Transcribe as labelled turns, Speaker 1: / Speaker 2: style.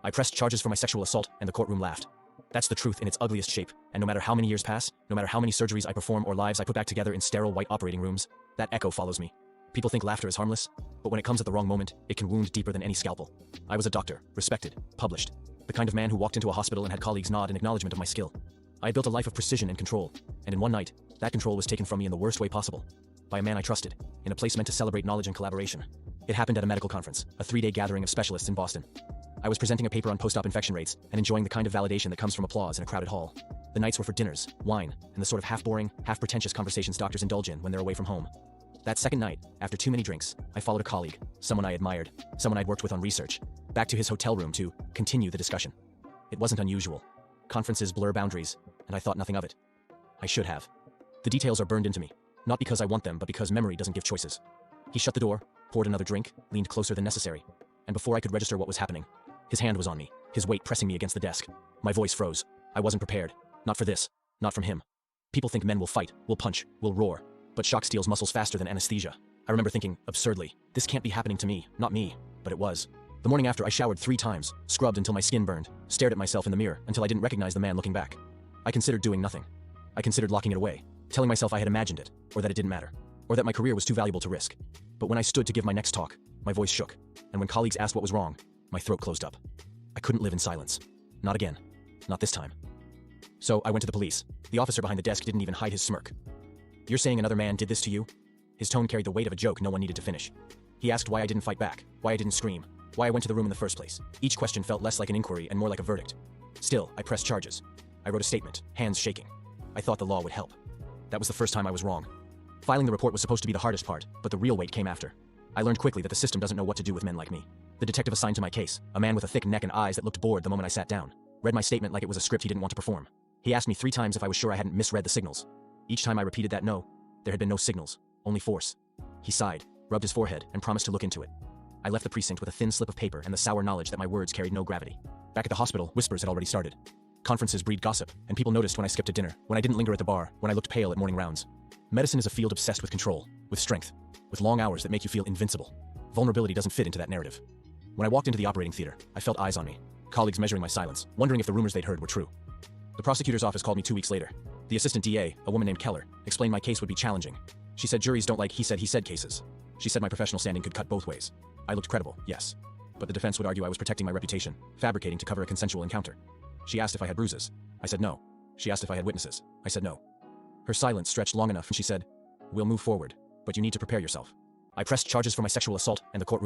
Speaker 1: I pressed charges for my sexual assault, and the courtroom laughed. That's the truth in its ugliest shape, and no matter how many years pass, no matter how many surgeries I perform or lives I put back together in sterile white operating rooms, that echo follows me. People think laughter is harmless, but when it comes at the wrong moment, it can wound deeper than any scalpel. I was a doctor, respected, published, the kind of man who walked into a hospital and had colleagues nod in acknowledgement of my skill. I had built a life of precision and control, and in one night, that control was taken from me in the worst way possible. By a man I trusted, in a place meant to celebrate knowledge and collaboration. It happened at a medical conference, a 3-day gathering of specialists in Boston. I was presenting a paper on post-op infection rates and enjoying the kind of validation that comes from applause in a crowded hall. The nights were for dinners, wine, and the sort of half-boring, half-pretentious conversations doctors indulge in when they're away from home. That second night, after too many drinks, I followed a colleague, someone I admired, someone I'd worked with on research, back to his hotel room to continue the discussion. It wasn't unusual. Conferences blur boundaries, and I thought nothing of it. I should have. The details are burned into me, not because I want them, but because memory doesn't give choices. He shut the door, poured another drink, leaned closer than necessary, and before I could register what was happening, his hand was on me, his weight pressing me against the desk. My voice froze. I wasn't prepared. Not for this. Not from him. People think men will fight, will punch, will roar, but shock steals muscles faster than anesthesia. I remember thinking, absurdly, this can't be happening to me, not me, but it was. The morning after, I showered 3 times, scrubbed until my skin burned, stared at myself in the mirror until I didn't recognize the man looking back. I considered doing nothing. I considered locking it away, telling myself I had imagined it, or that it didn't matter, or that my career was too valuable to risk. But when I stood to give my next talk, my voice shook, and when colleagues asked what was wrong, my throat closed up. I couldn't live in silence. Not again. Not this time. So I went to the police. The officer behind the desk didn't even hide his smirk. "You're saying another man did this to you?" His tone carried the weight of a joke no one needed to finish. He asked why I didn't fight back, why I didn't scream, why I went to the room in the first place. Each question felt less like an inquiry and more like a verdict. Still, I pressed charges. I wrote a statement, hands shaking. I thought the law would help. That was the first time I was wrong. Filing the report was supposed to be the hardest part, but the real weight came after. I learned quickly that the system doesn't know what to do with men like me. The detective assigned to my case, a man with a thick neck and eyes that looked bored the moment I sat down, read my statement like it was a script he didn't want to perform. He asked me 3 times if I was sure I hadn't misread the signals. Each time I repeated that no, there had been no signals, only force. He sighed, rubbed his forehead, and promised to look into it. I left the precinct with a thin slip of paper and the sour knowledge that my words carried no gravity. Back at the hospital, whispers had already started. Conferences breed gossip, and people noticed when I skipped a dinner, when I didn't linger at the bar, when I looked pale at morning rounds. Medicine is a field obsessed with control, with strength, with long hours that make you feel invincible. Vulnerability doesn't fit into that narrative. When I walked into the operating theater, I felt eyes on me, colleagues measuring my silence, wondering if the rumors they'd heard were true. The prosecutor's office called me 2 weeks later. The assistant DA, a woman named Keller, explained my case would be challenging. She said juries don't like he said cases. She said my professional standing could cut both ways. I looked credible, yes. But the defense would argue I was protecting my reputation, fabricating to cover a consensual encounter. She asked if I had bruises. I said no. She asked if I had witnesses. I said no. Her silence stretched long enough and she said, "We'll move forward, but you need to prepare yourself." I pressed charges for my sexual assault, and the courtroom